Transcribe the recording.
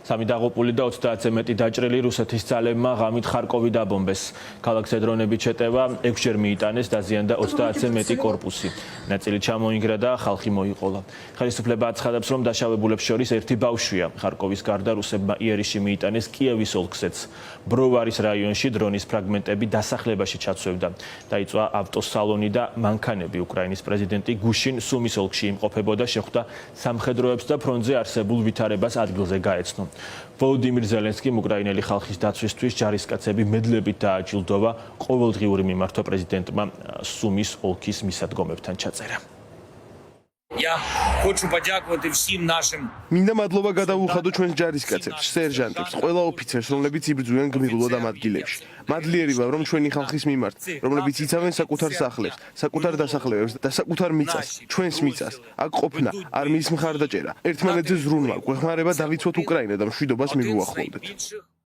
სამი დაღუპული და 30-ზე მეტი დაჭრილი რუსეთის ძალებმა ღამით ხარკოვი დაბომბეს. ქალაქზე დრონებით შეტევა 6-ჯერ მიიტანეს, დაზიანდა 30-ზე მეტი კორპუსი. ნაწილი ჩამოინგრა და ხალხი მოიყოლა. ხელისუფლება აცხადებს, რომ დაშავებულებს შორის ერთი ბავშვია. ხარკოვის გარდა რუსებმა იერიში მიიტანეს კიევის ოლქზეც. ბროვარის რაიონში დრონის ფრაგმენტები დასახლებაში ჩაცვევდა. დაიწვა ავტოსალონი და მანქანები. უკრაინის პრეზიდენტი გუშინ სუმის ოლქში იმყოფებოდა, შეხვდა სამხედროებს და ფრონტზე არსებულ ვითარებას ადგილზე გაეცნო. ვოლოდიმირ ზელენსკიმ უკრაინელი ხალხის დაცვისთვის ჯარისკაცები მედლებით დააჯილდოვა. ყოველდღიური მიმართვა პრეზიდენტმა სუმის ოლქის მისადგომებთან ჩაწერა. Я хочу подякувати всім нашим. მინდა მადლობა გადავუხადო ჩვენს ჯარისკაცებს, სერჟანტებს, ყველა ოფიცერს, რომლებიც იბრძვიან გმირულად ამ ადგილებში. მადლიერი ვარ, რომ ჩვენი ხალხის მიმართ, რომლებიც იცავენ საკუთარ სახლებს, საკუთარ დასახლებებს და საკუთარ მიწას, ჩვენს მიწას, აქ ყოფნა, არმიის მხარდაჭერა, ერთმანეთზე ზრუნვა, გვეხმარება დავიცვათ უკრაინა და მშვიდობას მივუახლოვდეთ.